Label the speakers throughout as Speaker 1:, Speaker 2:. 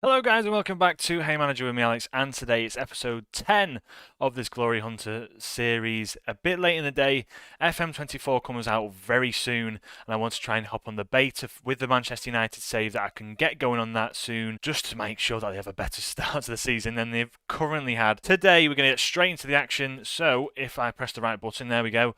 Speaker 1: Hello guys and welcome back to Haymanager with me Alex, and today it's episode 10 of this Glory Hunter series. A bit late in the day, FM24 comes out very soon and I want to try and hop on the beta with the Manchester United save that I can get going on that soon, just to make sure that they have a better start to the season than they've currently had. Today we're going to get straight into the action, so if I press the right button, there we go.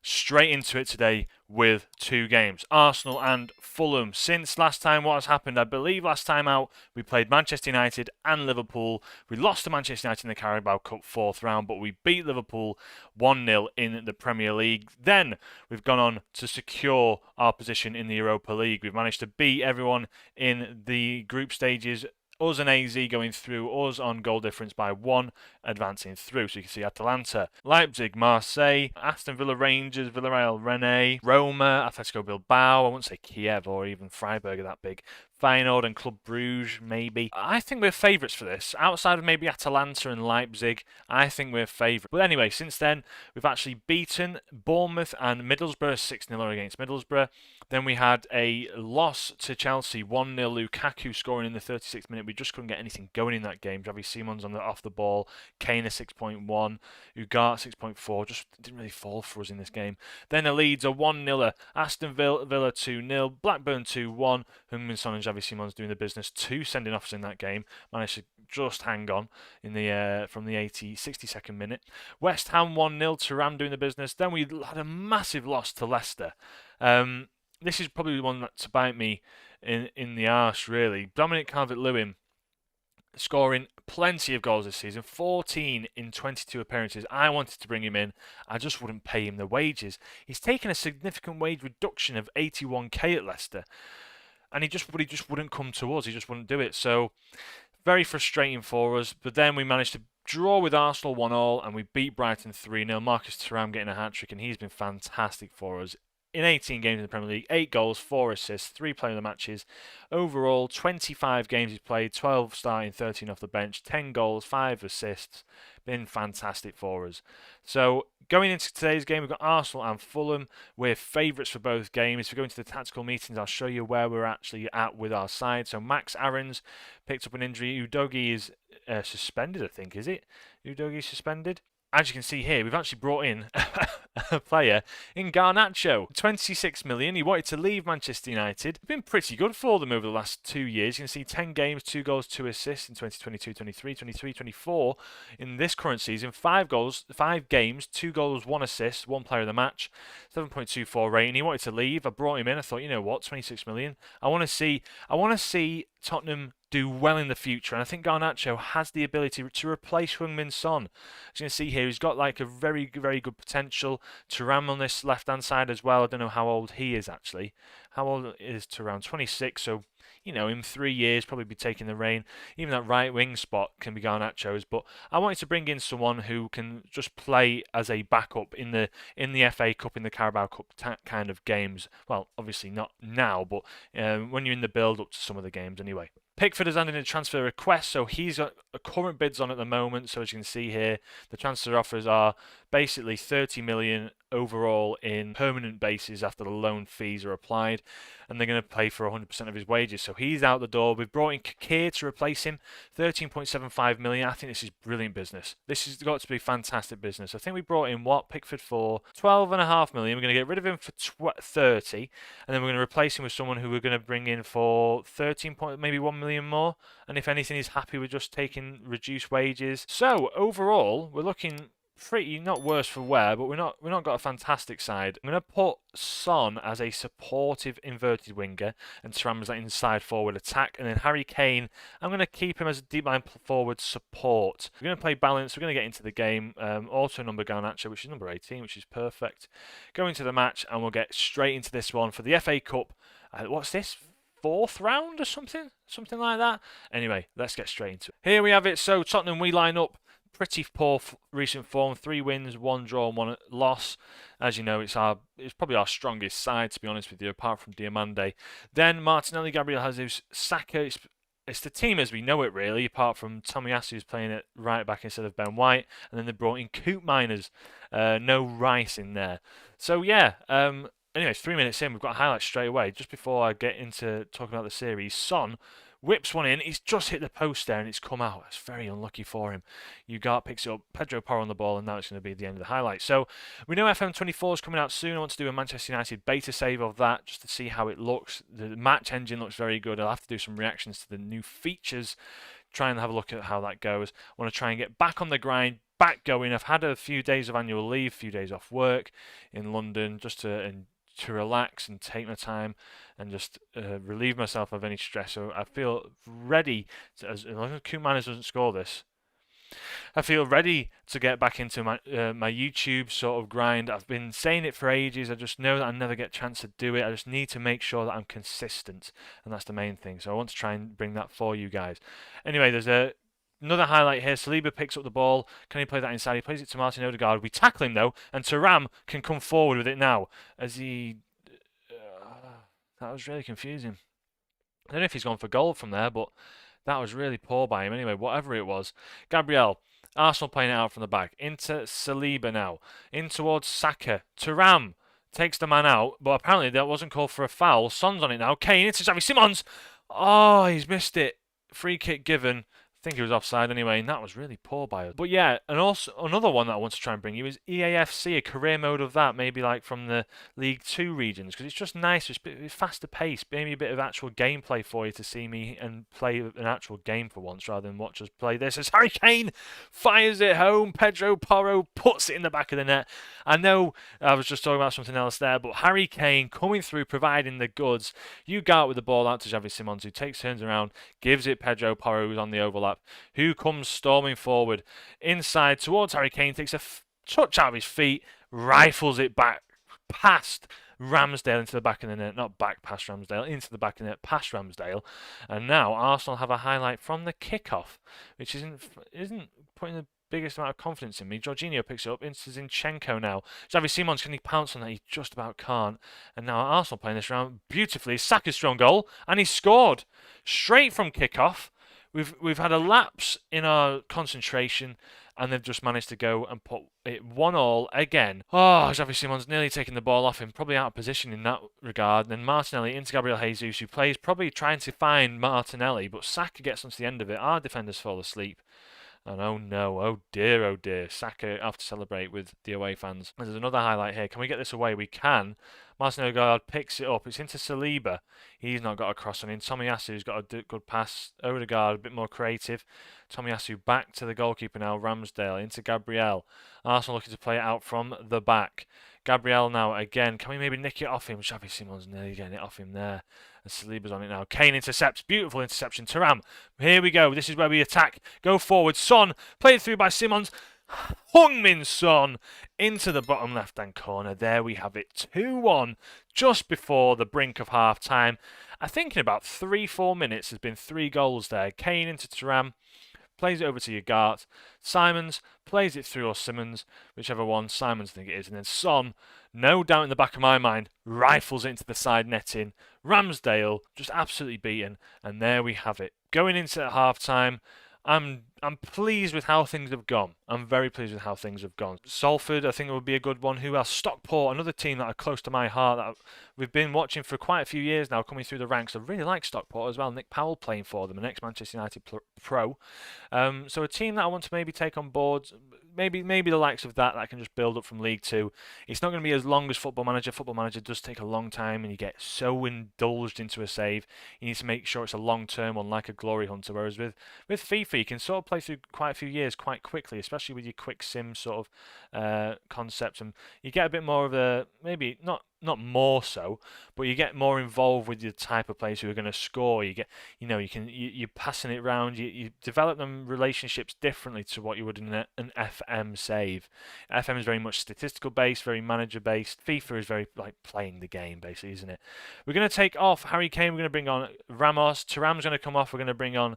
Speaker 1: Straight into it today with two games, Arsenal and Fulham. Since last time, what has happened? I believe last time out we played Manchester United and Liverpool. We lost to Manchester United in the Carabao Cup fourth round, but we beat Liverpool 1-0 in the Premier League. Then we've gone on to secure our position in the Europa League. We've managed to beat everyone in the group stages. Us and AZ going through, us on goal difference by one, advancing through. So you can see Atalanta, Leipzig, Marseille, Aston Villa, Rangers, Villarreal, Rennes, Roma, Atletico Bilbao, I wouldn't say Kiev or even Freiburg are that big, Feyenoord and Club Bruges, maybe. I think we're favourites for this. Outside of maybe Atalanta and Leipzig, I think we're favourites. But anyway, since then, we've actually beaten Bournemouth and Middlesbrough 6-0 against Middlesbrough. Then we had a loss to Chelsea, 1-0, Lukaku scoring in the 36th minute. We just couldn't get anything going in that game. Javi Simons off the ball, Kane a 6.1, Ugarte 6.4, just didn't really fall for us in this game. Then the Leeds a 1-0, Aston Villa 2-0, Blackburn 2-1, Heung-min Son and Javi Simons doing the business. Two sending offs in that game, managed to just hang on in the from the 62nd minute. West Ham 1-0, Thuram doing the business. Then we had a massive loss to Leicester. This is probably the one that to bite me in the arse, really. Dominic Calvert-Lewin scoring plenty of goals this season, 14 in 22 appearances. I wanted to bring him in. I just wouldn't pay him the wages. He's taken a significant wage reduction of 81k at Leicester, and he just wouldn't come to us. He just wouldn't do it. So very frustrating for us. But then we managed to draw with Arsenal 1-1, and we beat Brighton 3-0. Marcus Thuram getting a hat-trick, and he's been fantastic for us. In 18 games in the Premier League, 8 goals, 4 assists, 3 player of the matches. Overall, 25 games he's played, 12 starting, 13 off the bench, 10 goals, 5 assists. Been fantastic for us. So, going into today's game, we've got Arsenal and Fulham. We're favourites for both games. If we go into the tactical meetings, I'll show you where we're actually at with our side. So, Max Aarons picked up an injury. Udogie is suspended, I think, is it? Udogie suspended? As you can see here, we've actually brought in a player in Garnacho. 26 million. He wanted to leave Manchester United. Been pretty good for them over the last 2 years. You can see 10 games, 2 goals, 2 assists in 2022, 23, 23, 24. In this current season, 5 goals, 5 games, 2 goals, 1 assist, 1 player of the match, 7.24 rating. He wanted to leave. I brought him in. I thought, you know what, 26 million. I want to see Tottenham do well in the future, and I think Garnacho has the ability to replace Heung-min Son. As you can see here, he's got like a very, very good potential. Thuram on this left-hand side as well. I don't know how old he is actually. How old is Thuram? 26, so you know, in 3 years, probably be taking the reign. Even that right wing spot can be Garnacho's, but I wanted to bring in someone who can just play as a backup in the FA Cup, in the Carabao Cup kind of games. Well, obviously not now, but when you're in the build-up to some of the games anyway. Pickford has handed in a transfer request, so he's got current bids on at the moment. So as you can see here, the transfer offers are basically 30 million overall in permanent basis after the loan fees are applied, and they're going to pay for 100% of his wages. So he's out the door. We've brought in Kakir to replace him, 13.75 million. I think this is brilliant business. This has got to be fantastic business. I think we brought in Pickford for 12.5 million. We're going to get rid of him for 30, and then we're going to replace him with someone who we're going to bring in for 13 maybe 1 million more. And if anything, he's happy with just taking reduced wages. So overall, we're looking pretty not worse for wear, but we're not got a fantastic side. I'm going to put Son as a supportive inverted winger and Thuram as that inside forward attack, and then Harry Kane, I'm going to keep him as a deep line forward support. We're going to play balance. We're going to get into the game. Auto number Garnacho, which is number 18, which is perfect. Go into the match, and we'll get straight into this one for the FA Cup. What's this? 4th round or something like that. Anyway, let's get straight into it. Here we have it. So Tottenham, we line up pretty poor recent form, 3 wins, 1 draw and 1 loss. As you know, it's probably our strongest side, to be honest with you, apart from Diamande. Then Martinelli, Gabriel Jesus, Saka. It's the team as we know it, really, apart from Tomiyasu, who's playing it right back instead of Ben White, and then they brought in Coop Miners, no Rice in there. So yeah, anyways, 3 minutes in, we've got highlights straight away. Just before I get into talking about the series, Son whips one in. He's just hit the post there and it's come out. That's very unlucky for him. Ugarte picks it up, Pedro Porro on the ball, and now it's going to be the end of the highlight. So we know FM24 is coming out soon. I want to do a Manchester United beta save of that just to see how it looks. The match engine looks very good. I'll have to do some reactions to the new features, try and have a look at how that goes. I want to try and get back on the grind, back going. I've had a few days of annual leave, a few days off work in London just to relax and take my time and just relieve myself of any stress. So I feel ready, as long as Koeman doesn't score this, I feel ready to get back into my YouTube sort of grind. I've been saying it for ages. I just know that I never get a chance to do it. I just need to make sure that I'm consistent, and that's the main thing. So I want to try and bring that for you guys. Anyway, there's another highlight here. Saliba picks up the ball. Can he play that inside? He plays it to Martin Odegaard. We tackle him though, and Thuram can come forward with it now. As he, that was really confusing. I don't know if he's gone for goal from there, but that was really poor by him. Anyway, whatever it was. Gabriel, Arsenal playing it out from the back. Into Saliba now. In towards Saka. Thuram takes the man out, but apparently that wasn't called for a foul. Son's on it now. Kane into Xavi Simons. Oh, he's missed it. Free kick given. I think he was offside anyway, and that was really poor by us. But yeah, and also another one that I want to try and bring you is EAFC, a career mode of that, maybe like from the League 2 regions, because it's just nice, it's a bit faster paced, maybe a bit of actual gameplay for you to see me and play an actual game for once rather than watch us play this. As Harry Kane fires it home, Pedro Porro puts it in the back of the net. I know I was just talking about something else there, but Harry Kane coming through, providing the goods. Ugarte with the ball out to Xavi Simons, who turns around, gives it Pedro Porro, who's on the overlap, who comes storming forward inside towards Harry Kane, takes a touch out of his feet, rifles it back past Ramsdale into the back of the net, not back past Ramsdale, into the back of the net, past Ramsdale, and now Arsenal have a highlight from the kickoff, which isn't putting the biggest amount of confidence in me. Jorginho picks it up into Zinchenko now. Xavi Simons, can he pounce on that? He just about can't. And now Arsenal playing this round beautifully. Saka's strong goal, and he scored straight from kickoff. We've had a lapse in our concentration, and they've just managed to go and put it 1-1 again. Oh, Xavi Simons nearly taking the ball off him, probably out of position in that regard. And then Martinelli into Gabriel Jesus, who plays probably trying to find Martinelli, but Saka gets onto the end of it. Our defenders fall asleep. And oh no, oh dear, Saka have to celebrate with the away fans. There's another highlight here. Can we get this away? We can. Martin Odegaard picks it up. It's into Saliba. He's not got a cross on him. Tomiyasu's got a good pass. Odegaard a bit more creative. Tomiyasu back to the goalkeeper now. Ramsdale into Gabriel. Arsenal looking to play it out from the back. Gabriel now again. Can we maybe nick it off him? Xavi Simons nearly getting it off him there. And Saliba's on it now. Kane intercepts. Beautiful interception. Thuram. Here we go. This is where we attack. Go forward. Son. Played through by Simons. Heung-min Son into the bottom left-hand corner. There we have it. 2-1 just before the brink of half-time. I think in about 3-4 minutes there's been 3 goals there. Kane into Thuram. Plays it over to Ugarte. Simons plays it through, or Simmons, whichever one. Simons, I think it is. And then Son, no doubt in the back of my mind, rifles it into the side netting. Ramsdale just absolutely beaten. And there we have it. Going into half-time, I'm pleased with how things have gone. I'm very pleased with how things have gone. Salford, I think it would be a good one. Who else? Stockport, another team that are close to my heart that we've been watching for quite a few years now, coming through the ranks. I really like Stockport as well. Nick Powell playing for them, an ex-Manchester United pro. So a team that I want to maybe take on board. Maybe the likes of that can just build up from League 2. It's not going to be as long as Football Manager. Football Manager does take a long time, and you get so indulged into a save. You need to make sure it's a long-term one, like a Glory Hunter. Whereas with FIFA, you can sort of play through quite a few years quite quickly, especially with your quick sim sort of concept, and you get a bit more of a, maybe not more so, but you get more involved with the type of players who are going to score. You get, you're passing it around. You develop them relationships differently to what you would in an FM save. FM is very much statistical based, very manager based. FIFA is very like playing the game basically, isn't it? We're going to take off Harry Kane. We're going to bring on Ramos. Thuram's going to come off. We're going to bring on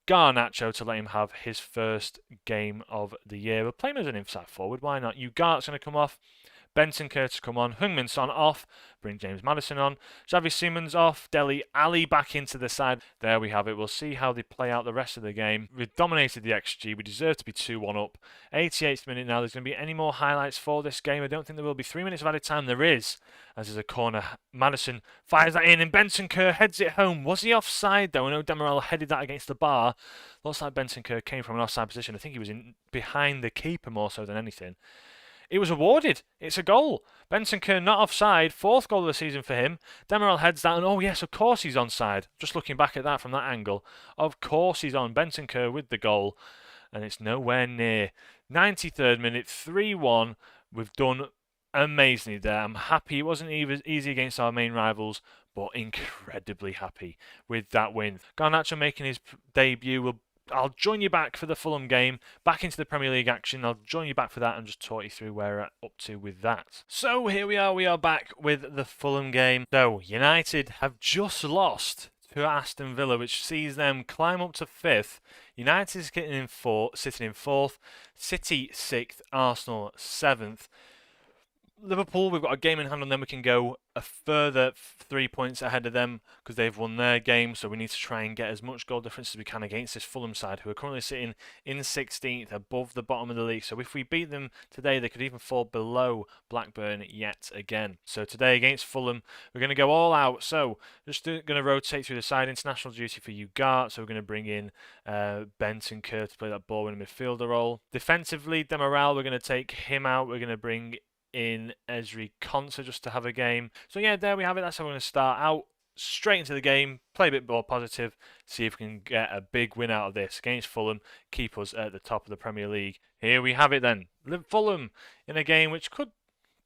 Speaker 1: Garnacho to let him have his first game of the year. We'll play him as an inside forward. Why not? Ugarte's going to come off. Bentancur to come on, Heung-min Son off, bring James Maddison on, Xavi Simons off, Dele Alli back into the side. There we have it. We'll see how they play out the rest of the game. We've dominated the XG. We deserve to be 2-1 up. 88th minute now. There's going to be any more highlights for this game? I don't think there will be. 3 minutes of added time. There is, as there's a corner. Maddison fires that in, and Bentancur heads it home. Was he offside though? I know Demiral headed that against the bar. Looks like Bentancur came from an offside position. I think he was in behind the keeper more so than anything. It was awarded. It's a goal. Bentancur not offside. 4th goal of the season for him. Demiral heads that, and oh yes, of course he's onside. Just looking back at that from that angle. Of course he's on. Bentancur with the goal. And it's nowhere near. 93rd minute, 3-1. We've done amazingly there. I'm happy. It wasn't easy against our main rivals, but incredibly happy with that win. Garnacho making his debut. I'll join you back for the Fulham game, back into the Premier League action. I'll join you back for that and just talk you through where we're up to with that. So here we are back with the Fulham game. So United have just lost to Aston Villa, which sees them climb up to 5th. United is sitting in 4th, City 6th, Arsenal 7th. Liverpool, we've got a game in hand on them. We can go a further 3 points ahead of them because they've won their game. So we need to try and get as much goal difference as we can against this Fulham side, who are currently sitting in 16th, above the bottom of the league. So if we beat them today, they could even fall below Blackburn yet again. So today against Fulham, we're going to go all out. So just going to rotate through the side. International duty for Ugart. So we're going to bring in Bentancur to play that ball in a midfielder role. Defensively, Demiral, we're going to take him out. We're going to bring in Ezri Konsa just to have a game. So yeah, there we have it. That's how we're going to start out. Straight into the game, play a bit more positive, see if we can get a big win out of this against Fulham, keep us at the top of the Premier League. Here we have it then. Fulham in a game which could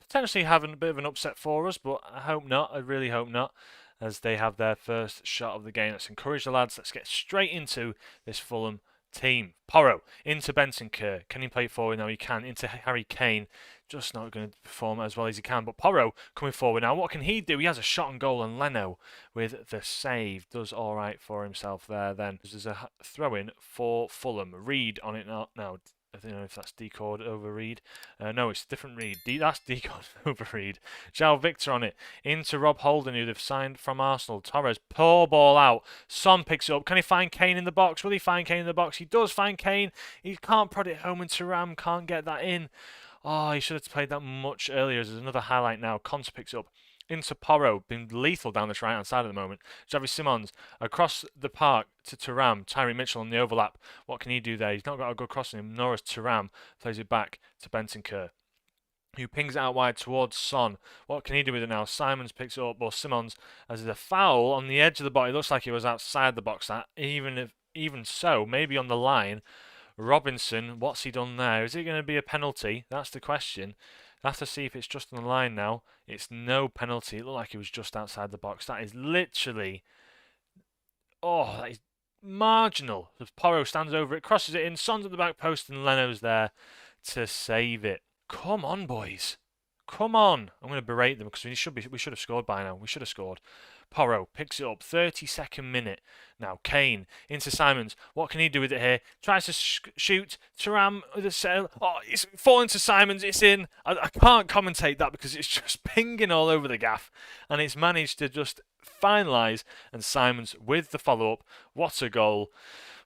Speaker 1: potentially have a bit of an upset for us, but I hope not. I really hope not, as they have their first shot of the game. Let's encourage the lads. Let's get straight into this Fulham team. Porro into Bentancur. Can he play forward now? He can. Into Harry Kane. Just not going to perform as well as he can. But Porro coming forward now. What can he do? He has a shot on goal, and Leno with the save does all right for himself there then. There's a throw-in for Fulham. Reed on it now. I don't know if that's decode over Reed. No, it's different Reed. That's decode over Reed. João Victor on it. Into Rob Holden, who they've signed from Arsenal. Torres, poor ball out. Son picks it up. Can he find Kane in the box? Will he find Kane in the box? He does find Kane. He can't prod it home, and Thuram can't get that in. Oh, he should have played that much earlier. There's another highlight now. Konsa picks up. Into Porro, been lethal down this right-hand side at the moment. Xavi Simons across the park to Thuram. Tyree Mitchell on the overlap. What can he do there? He's not got a good cross on him, nor has Thuram. Plays it back to Bentancur, who pings it out wide towards Son. What can he do with it now? Simons picks it up, or Simons, as there's a foul on the edge of the box. It looks like he was outside the box. That even so, maybe on the line. Robinson, what's he done there? Is it going to be a penalty? That's the question. I have to see if it's just on the line now. It's no penalty. It looked like he was just outside the box. That is literally... Oh, that is marginal. Porro stands over it, crosses it in. Son's at the back post, and Leno's there to save it. Come on, boys. Come on. I'm going to berate them because we should have scored by now. We should have scored. Porro picks it up, 32nd minute. Now Kane into Simons. What can he do with it here? Tries to shoot. Thuram with a sail. Oh, it's falling to Simons. It's in. I can't commentate that because it's just pinging all over the gaff. And it's managed to just finalise. And Simons with the follow-up. What a goal.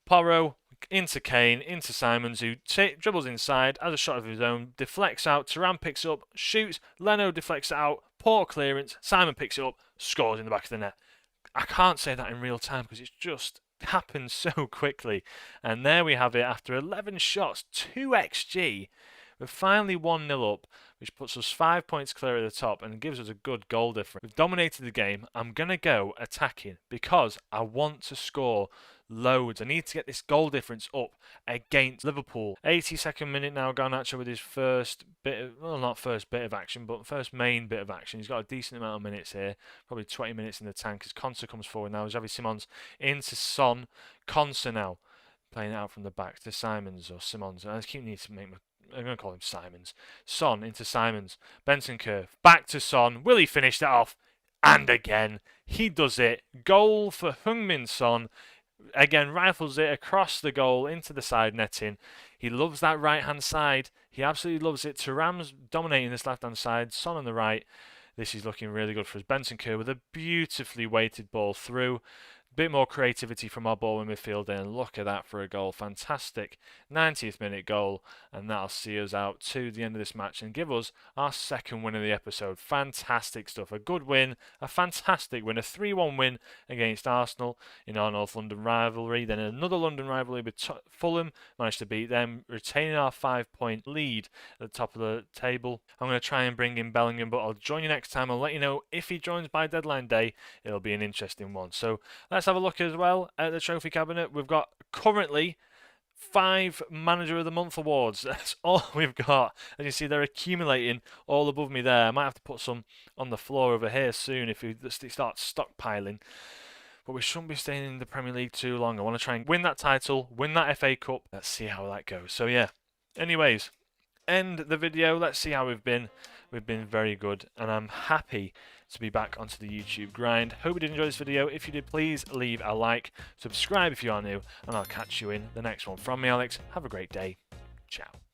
Speaker 1: Porro into Kane, into Simons, who dribbles inside, has a shot of his own, deflects out, Thuram picks up, shoots, Leno deflects it out, poor clearance, Simon picks it up, scores in the back of the net. I can't say that in real time because it's just happened so quickly. And there we have it. After 11 shots, 2 XG, we're finally 1-0 up, which puts us 5 points clear at the top and gives us a good goal difference. We've dominated the game. I'm going to go attacking because I want to score loads. I need to get this goal difference up against Liverpool. 82nd minute now, Garnacho with his first bit of, well, not first bit of action, but first main bit of action. He's got a decent amount of minutes here, probably 20 minutes in the tank as Konsa comes forward now. Xavi Simons into Son. Konsa now playing it out from the back to Simons or Simons. I keep needing to make I'm going to call him Simons. Son into Simons. Bentancur back to Son. Will he finish that off? And again, he does it. Goal for Heung-min Son. Again, rifles it across the goal into the side netting. He loves that right-hand side. He absolutely loves it. Thuram's dominating this left-hand side. Son on the right. This is looking really good for us. Benson Kerr with a beautifully weighted ball through. Bit more creativity from our ball in midfield, and look at that for a goal. Fantastic 90th minute goal, and that'll see us out to the end of this match and give us our second win of the episode. Fantastic stuff. A good win, a fantastic win, a 3-1 win against Arsenal in our North London rivalry. Then another London rivalry with Fulham, managed to beat them, retaining our 5-point lead at the top of the table. I'm going to try and bring in Bellingham, but I'll join you next time. I'll let you know if he joins by deadline day. It'll be an interesting one. So let's have a look as well at the trophy cabinet. We've got currently 5 Manager of the Month awards. That's all we've got. As you see, they're accumulating all above me there. I might have to put some on the floor over here soon if we start stockpiling. But we shouldn't be staying in the Premier League too long. I want to try and win that title, win that FA Cup. Let's see how that goes. So yeah, anyways, end the video. Let's see how we've been. We've been very good, and I'm happy to be back onto the YouTube grind. Hope you did enjoy this video. If you did, please leave a like, subscribe if you are new, and I'll catch you in the next one. From me, Alex, have a great day. Ciao.